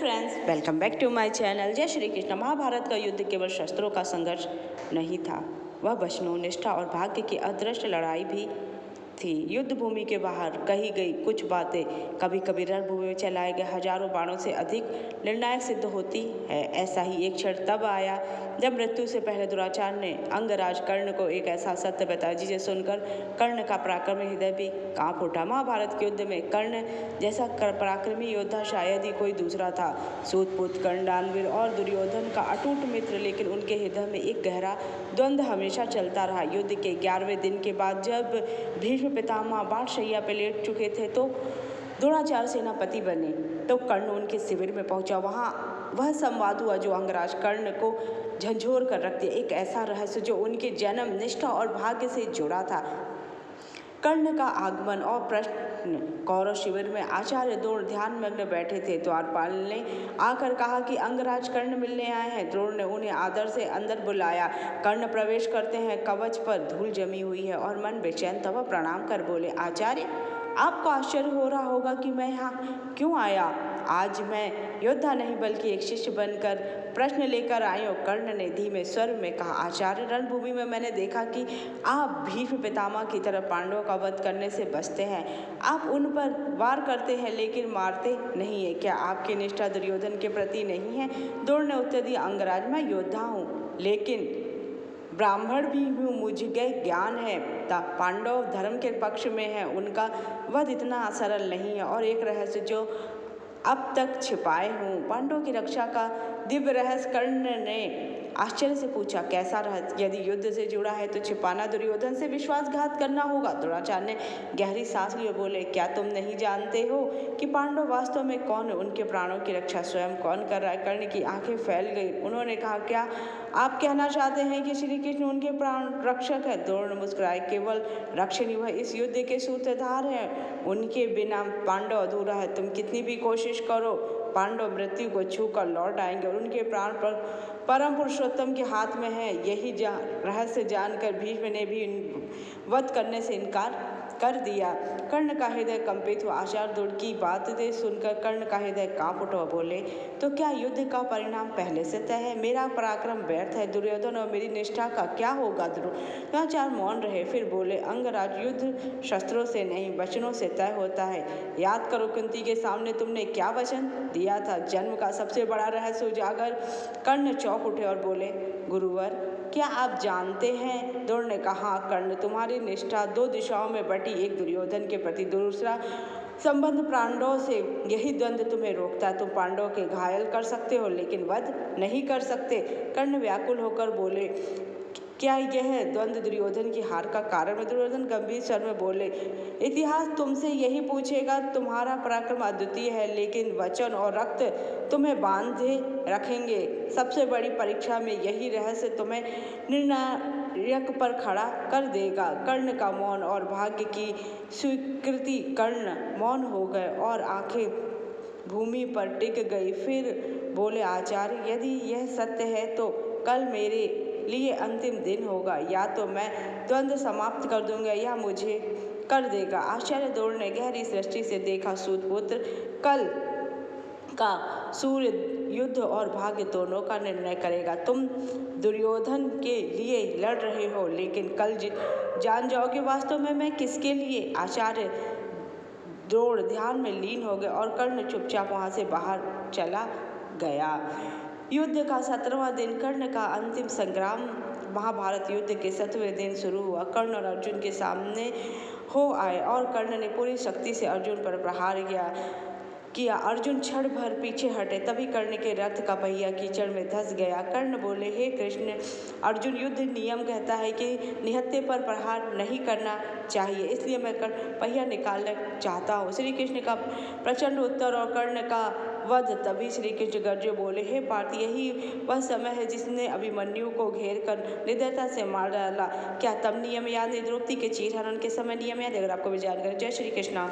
Friends, welcome back to my channel. जय श्री कृष्ण। महाभारत का युद्ध केवल शस्त्रों का संघर्ष नहीं था, वह वचनों, निष्ठा और भाग्य की अदृश्य लड़ाई भी थी। युद्ध भूमि के बाहर कही गई कुछ बातें कभी कभी रणभूमि में चलाए गए हजारों बाणों से अधिक निर्णायक सिद्ध होती है। ऐसा ही एक क्षण तब आया जब मृत्यु से पहले दुराचार ने अंगराज कर्ण को एक ऐसा सत्य बताया जिसे सुनकर कर्ण का पराक्रमी हृदय भी कांप उठा। महाभारत के युद्ध में कर्ण जैसा पराक्रमी योद्धा शायद ही कोई दूसरा था। सूतपुत्र कर्ण, दानवीर और दुर्योधन का अटूट मित्र, लेकिन उनके हृदय में एक गहरा द्वंद्व हमेशा चलता रहा। युद्ध के 11वें दिन के बाद जब भीष्म पितामह बाणशैया पर लेट चुके थे तो द्रोणाचार्य सेनापति बने, तो कर्ण उनके शिविर में पहुंचा। वहां वह संवाद हुआ जो अंगराज कर्ण को झंझोर कर रख दिया, एक ऐसा रहस्य जो उनके जन्म, निष्ठा और भाग्य से जुड़ा था। कर्ण का आगमन और प्रश्न। कौरव शिविर में आचार्य द्रोण ध्यान मग्न बैठे थे। द्वारपाल ने आकर कहा कि अंगराज कर्ण मिलने आए हैं। द्रोण ने उन्हें आदर से अंदर बुलाया। कर्ण प्रवेश करते हैं, कवच पर धूल जमी हुई है और मन बेचैन था। वह प्रणाम कर बोले, आचार्य, आपको आश्चर्य हो रहा होगा कि मैं यहाँ क्यों आया। आज मैं योद्धा नहीं बल्कि एक शिष्य बनकर प्रश्न लेकर आई हूँ। कर्ण ने धीमे स्वर में कहा, आचार्य, रणभूमि में मैंने देखा कि आप भीष्म पितामह की तरह पांडवों का वध करने से बचते हैं। आप उन पर वार करते हैं लेकिन मारते नहीं है। क्या आपकी निष्ठा दुर्योधन के प्रति नहीं है। द्रोण ने उत्तर दिया, अंगराज, मैं योद्धा हूँ लेकिन ब्राह्मण भी हूँ, मुझे ज्ञान है। पांडव धर्म के पक्ष में है, उनका वध इतना सरल नहीं है। और एक रहस्य जो अब तक छिपाए हूँ, पांडवों की रक्षा का दिव्य रहस्य। कर्ण ने आश्चर्य से पूछा, कैसा रहस्य। यदि युद्ध से जुड़ा है तो छिपाना दुर्योधन से विश्वासघात करना होगा। द्रोणाचार्य ने गहरी सांस लिए बोले, क्या तुम नहीं जानते हो कि पांडव वास्तव में कौन है, उनके प्राणों की रक्षा स्वयं कौन कर रहा है। कर्ण की आंखें फैल गई। उन्होंने कहा, क्या आप कहना चाहते हैं कि श्री कृष्ण उनके प्राण रक्षक है। द्रोण मुस्कुराए, केवल रक्षक नहीं, वह इस युद्ध के सूत्रधार हैं। उनके बिना पांडव अधूरा है। तुम कितनी भी कोशिश करो, पांडव मृत्यु को छूकर लौट आएंगे और उनके प्राण पर परम पुरुषोत्तम के हाथ में है। यही रहस्य जानकर भीष्म ने भी वध करने से इनकार कर दिया। कर्ण का हृदय कंपित हुआ। आचार्य द्रोण की बातें सुनकर कर्ण का हृदय कांप उठा। बोले, तो क्या युद्ध का परिणाम पहले से तय है। मेरा पराक्रम व्यर्थ है, दुर्योधन और मेरी निष्ठा का क्या होगा। द्रोणाचार्य मौन रहे, फिर बोले, अंगराज, युद्ध शस्त्रों से नहीं वचनों से तय होता है। याद करो कुंती के सामने तुमने क्या वचन दिया था। जन्म का सबसे बड़ा रहस्य उजागर। कर्ण चौंक उठे और बोले, गुरुवर, क्या आप जानते हैं। द्रोण ने कहा, कर्ण, तुम्हारी निष्ठा दो दिशाओं में बटी, एक दुर्योधन के प्रति, दूसरा संबंध पांडवों से। यही द्वंद्व तुम्हें रोकता है। तुम पांडवों के घायल कर सकते हो लेकिन वध नहीं कर सकते। कर्ण व्याकुल होकर बोले, क्या यह द्वंद्व दुर्योधन की हार का कारण है। दुर्योधन गंभीर स्वर में बोले, इतिहास तुमसे यही पूछेगा। तुम्हारा पराक्रम अद्वितीय है लेकिन वचन और रक्त तुम्हें बांधे रखेंगे। सबसे बड़ी परीक्षा में यही रहस्य तुम्हें निर्णायक पर खड़ा कर देगा। कर्ण का मौन और भाग्य की स्वीकृति। कर्ण मौन हो गए और आंखें भूमि पर टिक गई। फिर बोले, आचार्य, यदि यह सत्य है तो कल मेरे लिए अंतिम दिन होगा। या तो मैं द्वंद्व समाप्त कर दूंगा या मुझे कर देगा। आचार्य द्रोण ने गहरी दृष्टि से देखा, सूतपुत्र, कल का सूर्य युद्ध और भाग्य दोनों का निर्णय करेगा। तुम दुर्योधन के लिए लड़ रहे हो लेकिन कल जान जाओगे वास्तव में मैं किसके लिए। आचार्य द्रोण ध्यान में लीन हो गए और कर्ण चुपचाप वहां से बाहर चला गया। युद्ध का 17वां दिन, कर्ण का अंतिम संग्राम। महाभारत युद्ध के 7वें दिन शुरू हुआ। कर्ण और अर्जुन के सामने हो आए और कर्ण ने पूरी शक्ति से अर्जुन पर प्रहार किया। अर्जुन क्षण भर पीछे हटे, तभी कर्ण के रथ का पहिया कीचड़ में धंस गया। कर्ण बोले, हे कृष्ण, अर्जुन, युद्ध नियम कहता है कि निहत्थे पर प्रहार नहीं करना चाहिए, इसलिए मैं पहिया निकालना चाहता हूँ। श्री कृष्ण का प्रचंड उत्तर और कर्ण का वध। तभी श्री कृष्ण गरजे बोले, हे पार्थ, यही वह समय है जिसने अभिमन्यु को घेर कर निर्दयता से मार डाला। क्या तब नियम याद है। द्रौपदी के चीरहरण के समय नियम याद है। अगर आपको भी जानकारी। जय श्री कृष्ण।